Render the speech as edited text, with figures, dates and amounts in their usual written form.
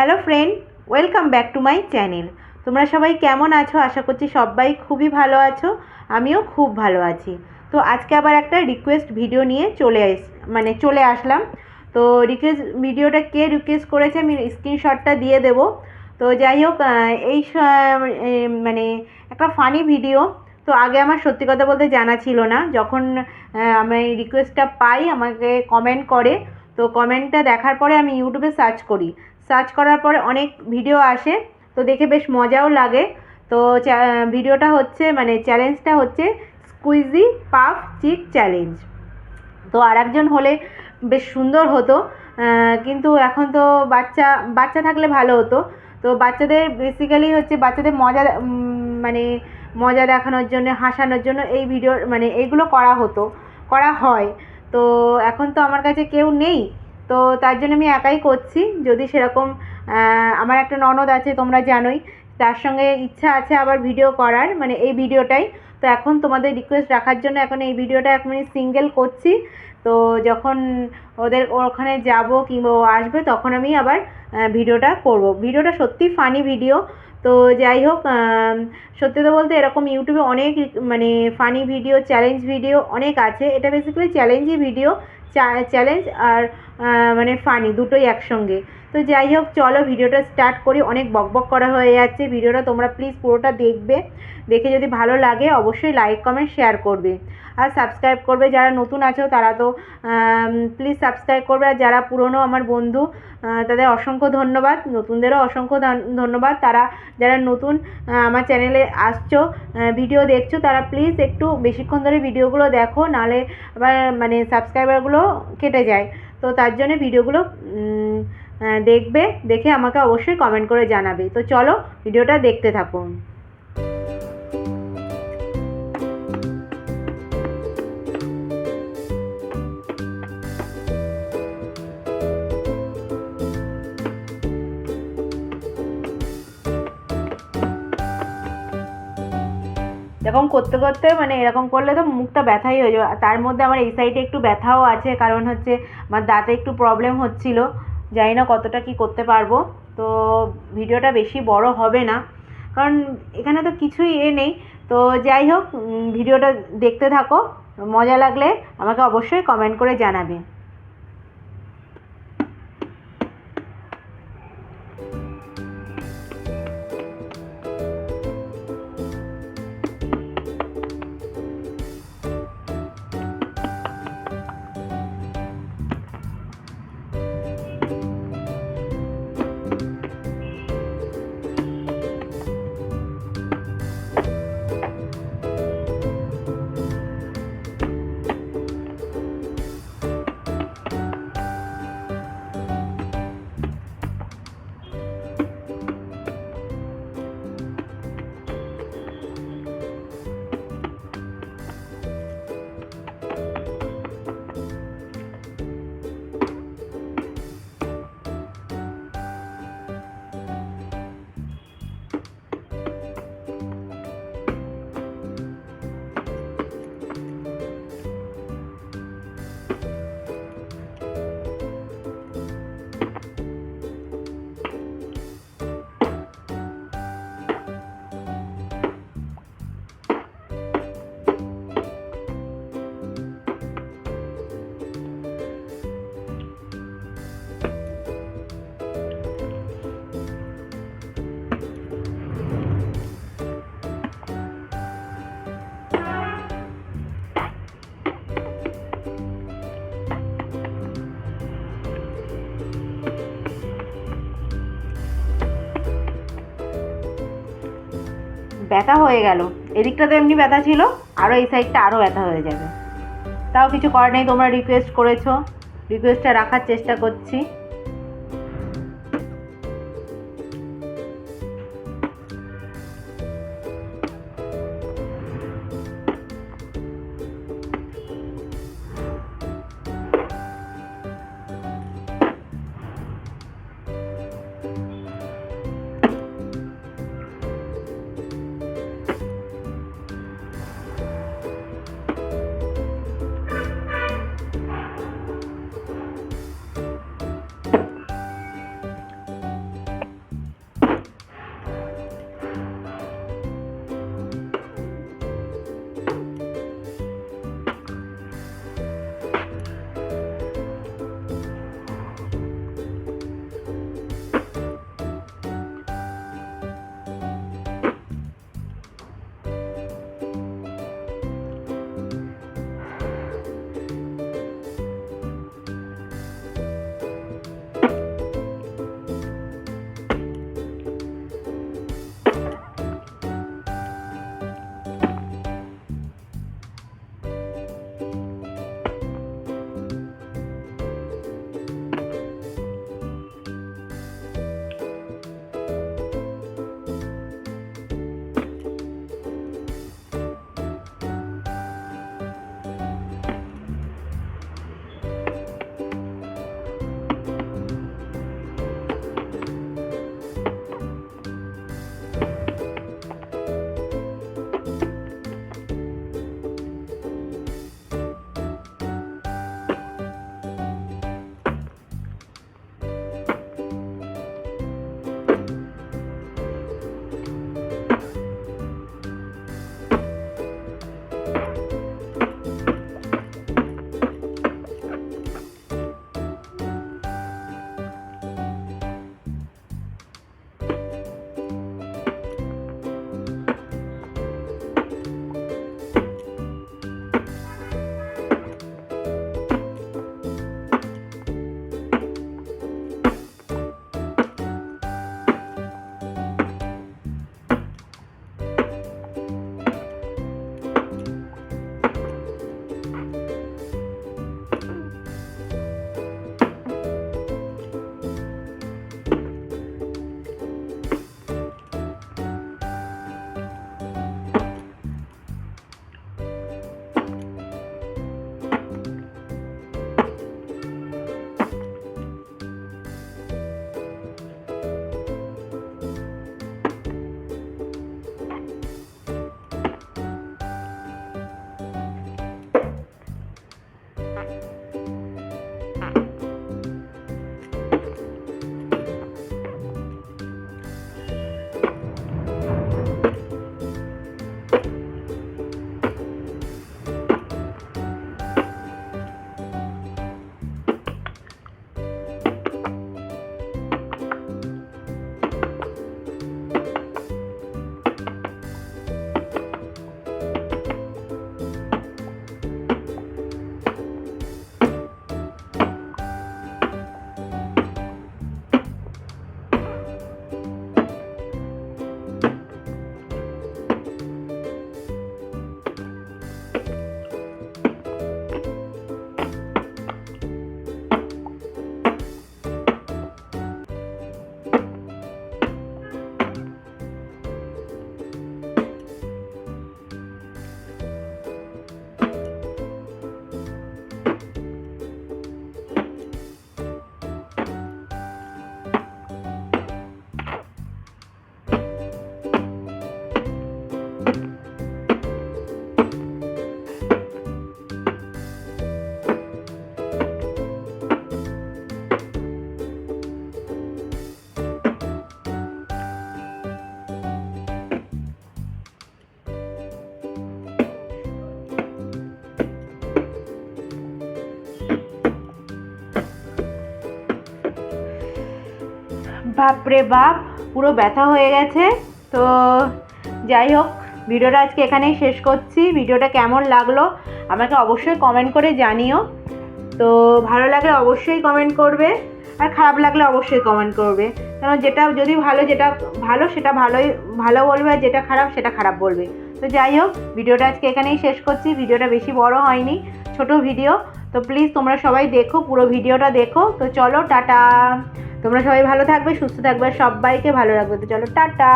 Hello friend, welcome back to my channel. তোমরা সবাই কেমন আছো? আশা করছি সবাই খুবই ভালো আছো, আমিও খুব ভালো আছি। তো আজকে আবার একটা রিকোয়েস্ট ভিডিও নিয়ে চলে আসলাম। তো রিকোয়েস্ট ভিডিওটা কে রিকোয়েস্ট করেছে আমি স্ক্রিনশটটা দিয়ে দেব। তো যাই হোক, মানে একটা ফানি ভিডিও। তো আগে আমার সত্যি কথা বলতে জানা ছিল না। যখন আমি রিকোয়েস্টটা পাই, আমাকে কমেন্ট করে, তো কমেন্টটা দেখার পরে আমি ইউটিউবে সার্চ করার পরে অনেক ভিডিও আসে, তো দেখে বেশ মজাও লাগে। তো ভিডিওটা হচ্ছে চ্যালেঞ্জটা হচ্ছে স্কুইজি পাফ চিক চ্যালেঞ্জ। তো আরেকজন হলে বেশ সুন্দর হতো, কিন্তু এখন তো বাচ্চা থাকলে ভালো হতো। তো বাচ্চাদের বেসিক্যালি হচ্ছে বাচ্চাদের মজা দেখানোর জন্য, হাসানোর জন্য এই ভিডিও এইগুলো করা হয়। তো এখন তো আমার কাছে কেউ নেই, তো তার জন্য আমি একাই করছি। যদি সেরকম আমার একটা ননদ আছে, তোমরা জানোই, তার সঙ্গে ইচ্ছা আছে আবার ভিডিও করার, এই ভিডিওটাই। তো এখন তোমাদের রিকোয়েস্ট রাখার জন্য এখন এই ভিডিওটা এখন সিঙ্গেল করছি। তো যখন ওখানে যাব কিংবা ও আসবে, তখন আমি আবার ভিডিওটা করব। ভিডিওটা সত্যি ফানি ভিডিও। তো যাই হোক, সত্যি তো বলতে এরকম ইউটিউবে অনেক ফানি ভিডিও, চ্যালেঞ্জ ভিডিও অনেক আছে। এটা বেসিক্যালি চ্যালেঞ্জই ভিডিও, চ্যালেঞ্জ আর ফানি দুটোই একসঙ্গে। তো যাই হোক, চলো ভিডিওটা স্টার্ট করি। অনেক বকবক করা হয়ে যাচ্ছে। ভিডিওটা তোমরা প্লিজ পুরোটা দেখবে, দেখে যদি ভালো লাগে অবশ্যই লাইক কমেন্ট শেয়ার করবে আর সাবস্ক্রাইব করবে। যারা নতুন আছো তারা তো প্লিজ সাবস্ক্রাইব করবে, আর যারা পুরনো আমার বন্ধু তাদের অসংখ্য ধন্যবাদ, নতুনদেরও অসংখ্য ধন্যবাদ। যারা নতুন আমার চ্যানেলে আসছো, ভিডিও দেখছো, তারা প্লিজ একটু বেশিক্ষণ ধরে ভিডিওগুলো দেখো, নাহলে আবার সাবস্ক্রাইবারগুলো কেটে যায়। তো তার জন্য ভিডিওগুলো দেখবে, দেখে আমাকে অবশ্যই কমেন্ট করে জানাবে। তো চলো ভিডিওটা দেখতে থাকুন। এরকম করতে করতে এরকম করলে তো মুখটা ব্যথাই হয়ে যাবে। তার মধ্যে আমার এই সাইডে একটু ব্যথাও আছে, কারণ হচ্ছে আমার দাঁতে একটু প্রবলেম হচ্ছিল। জানি না কতটা কি করতে পারবো। তো ভিডিওটা বেশি বড় হবে না, কারণ এখানে তো কিছুই নেই। তো যাই হোক, ভিডিওটা দেখতে থাকো। মজা লাগলে আমাকে অবশ্যই কমেন্ট করে জানাবে। ব্যথা হয়ে গেল, এদিকটা তো এমনি ব্যথা ছিল, আরও এই সাইডটা আরও ব্যথা হয়ে যাবে। তাও কিছু করার নেই, তোমরা রিকোয়েস্ট করেছো, রিকোয়েস্টটা রাখার চেষ্টা করছি। বাপরে বাপ, পুরো ব্যথা হয়ে গেছে। তো যাই হোক, ভিডিওটা আজকে এখানেই শেষ করছি। ভিডিওটা কেমন লাগলো আমাকে অবশ্যই কমেন্ট করে জানিও। তো ভালো লাগলে অবশ্যই কমেন্ট করবে, আর খারাপ লাগলে অবশ্যই কমেন্ট করবে। কারণ যেটা যদি যেটা ভালো সেটা ভালো বলবে, আর যেটা খারাপ সেটা খারাপ বলবে। তো যাই হোক, ভিডিওটা আজকে এখানেই শেষ করছি। ভিডিওটা বেশি বড় হয়নি, ছোট ভিডিও। তো প্লিজ তোমরা সবাই দেখো, পুরো ভিডিওটা দেখো। তো চলো টাটা, তোমরা সবাই ভালো থাকবে, সুস্থ থাকবে, সবাইকে ভালো রাখবে। তো চলো টাটা।